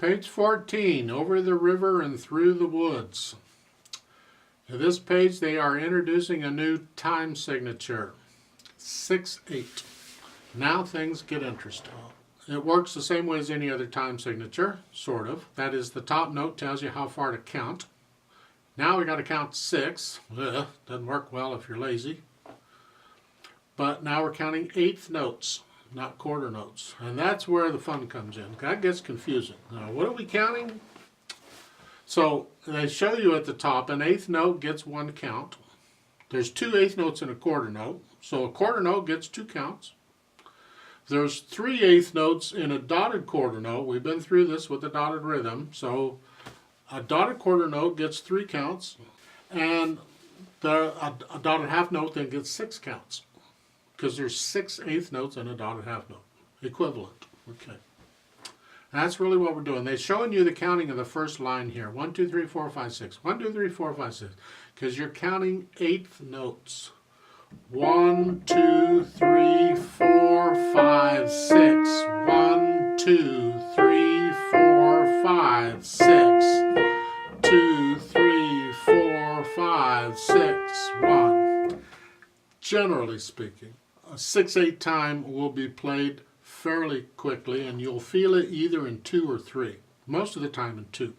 Page 14, Over the River and Through the Woods. In this page they are introducing a new time signature, 6/8. Now things get interesting. It works the same way as any other time signature, sort of. That is, the top note tells you how far to count. Now we got to count 6. Ugh, doesn't work well if you're lazy. But now we're counting eighth notes, not quarter notes. And that's where the fun comes in. That gets confusing. Now, what are we counting? So they show you at the top, an eighth note gets 1 count. There's 2 eighth notes in a quarter note. So a quarter note gets 2 counts. There's 3 eighth notes in a dotted quarter note. We've been through this with the dotted rhythm. So a dotted quarter note gets 3 counts. And a dotted half note then gets 6 counts. Because there's 6 eighth notes in a dotted half note. Equivalent. Okay. That's really what we're doing. They're showing you the counting of the first line here. 1, 2, 3, 4, 5, 6. 1, 2, 3, 4, 5, 6. Because you're counting eighth notes. 1, 2, 3, 4, 5, 6. 1, 2, 3, 4, 5, 6. 2, 3, 4, 5, 6, 1. Generally speaking, a 6/8 time will be played fairly quickly, and you'll feel it either in 2 or 3. Most of the time in 2.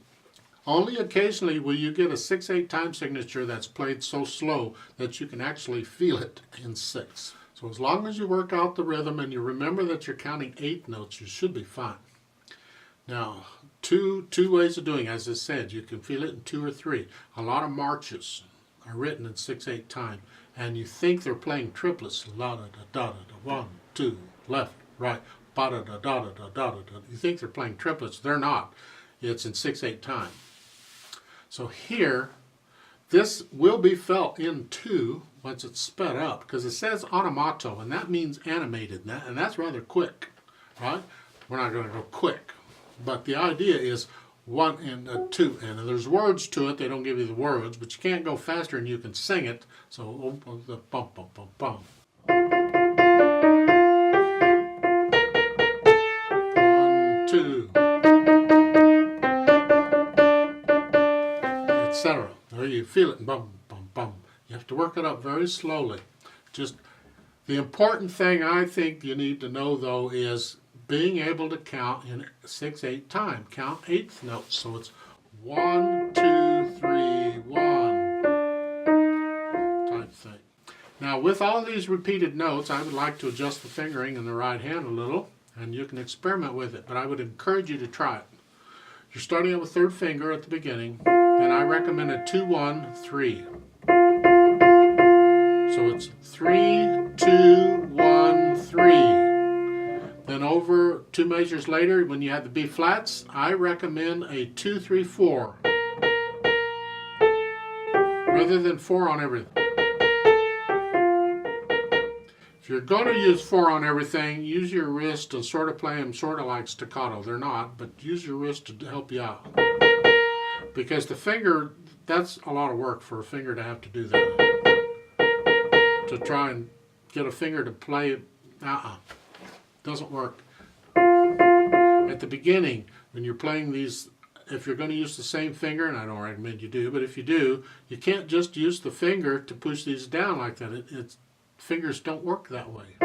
Only occasionally will you get a 6/8 time signature that's played so slow that you can actually feel it in 6. So as long as you work out the rhythm and you remember that you're counting 8 notes, you should be fine. Now, two ways of doing it. As I said, you can feel it in 2 or 3. A lot of marches are written in 6/8 time, and you think they're playing triplets. La da da da da, 1, 2, left, right, ba da da da da da da da. You think they're playing triplets. They're not. It's in 6/8 time. So here, this will be felt in 2 once it's sped up, because it says automato, and that means animated, and that's rather quick, right? We're not going to go quick, but the idea is 1 and 2, and there's words to it. They don't give you the words, but you can't go faster, and you can sing it. So the bum bum bum bum. 1, 2, etc. There you feel it, bum bum bum. You have to work it up very slowly. Just the important thing I think you need to know, though, is being able to count in 6/8 time. Count eighth notes. So it's 1, 2, 3, 1 type thing. Now, with all these repeated notes, I would like to adjust the fingering in the right hand a little, and you can experiment with it, but I would encourage you to try it. You're starting with 3rd finger at the beginning, and I recommend a 2, 1, 3. So it's 3, 2, 1, 3. Then over 2 measures later, when you have the B flats, I recommend a 2, 3, 4. Rather than 4 on everything. If you're going to use 4 on everything, use your wrist and sort of play them sort of like staccato. They're not, but use your wrist to help you out. Because the finger, that's a lot of work for a finger to have to do that. To try and get a finger to play it, doesn't work. At the beginning, when you're playing these, if you're going to use the same finger, and I don't recommend you do, but if you do, you can't just use the finger to push these down like that. Fingers don't work that way.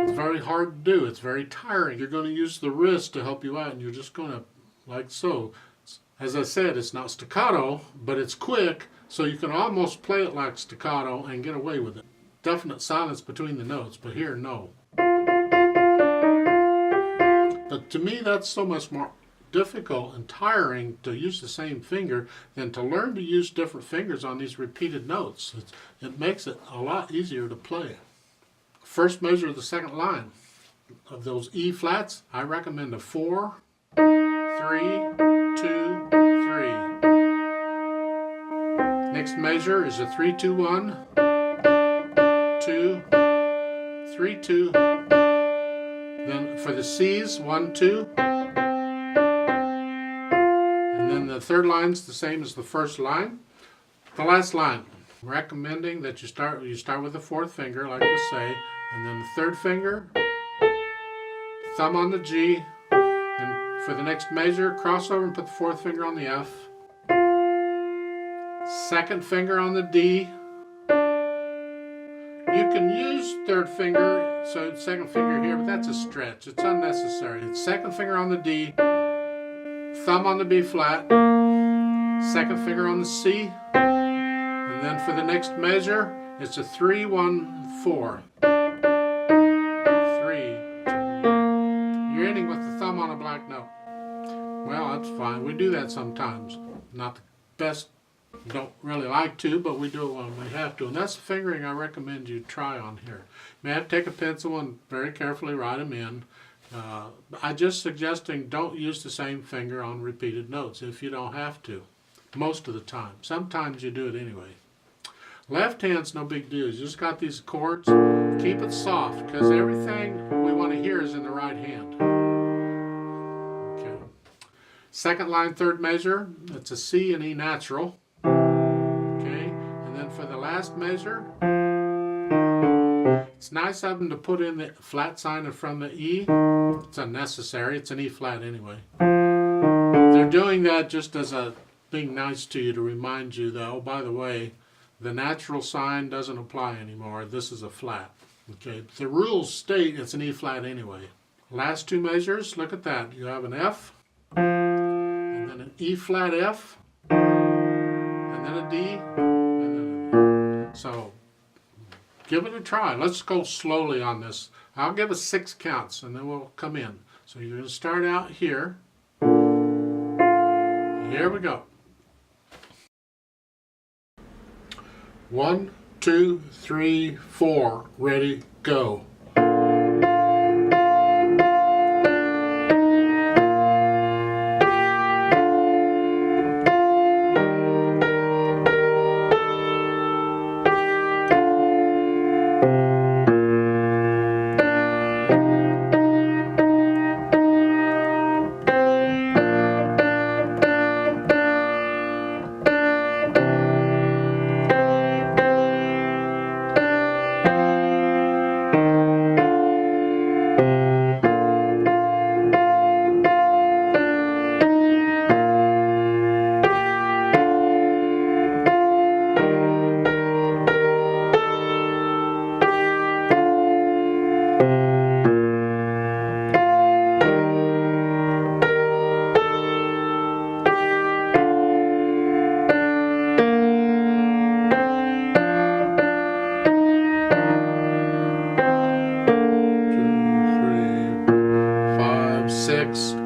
It's very hard to do. It's very tiring. You're going to use the wrist to help you out, and you're just going to, like so. As I said, it's not staccato, but it's quick, so you can almost play it like staccato and get away with it. Definite silence between the notes, but here, no. But to me, that's so much more difficult and tiring to use the same finger than to learn to use different fingers on these repeated notes. It makes it a lot easier to play. First measure of the 2nd line of those E flats, I recommend a 4, 3, 2, 3. Next measure is a 3, 2, 1, 2, 3, 2. Then for the C's, 1, 2. And then the 3rd line's the same as the 1st line. The last line, recommending that you start with the 4th finger, like we say, and then the 3rd finger, thumb on the G, And for the next measure, cross over and put the fourth finger on the F. Second finger on the D. You can use third finger, so second finger here, but that's a stretch. It's unnecessary. It's second finger on the D, thumb on the B flat, second finger on the C, and then for the next measure, it's a 3-1-4. 3, 2. You're ending with the thumb on a black note. Well, that's fine. We do that sometimes. Not the best. Don't really like to, but we do it when we have to. And that's the fingering I recommend you try on here. You may have to take a pencil and very carefully write them in. I'm just suggesting don't use the same finger on repeated notes if you don't have to, most of the time. Sometimes you do it anyway. Left hand's no big deal. You just got these chords. Keep it soft, because everything we want to hear is in the right hand. Okay. Second line, third measure, it's a C and E natural. For the last measure, it's nice of them to put in the flat sign in front of the E. It's unnecessary. It's an E flat anyway. They're doing that just as a being nice to you to remind you that, oh, by the way, the natural sign doesn't apply anymore. This is a flat. Okay, the rules state it's an E flat anyway. Last two measures, look at that. You have an F, and then an E flat F, and then a D. So give it a try. Let's go slowly on this. I'll give us 6 counts and then we'll come in. So you're going to start out here. Here we go. 1, 2, 3, 4. Ready, go.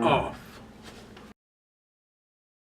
Off.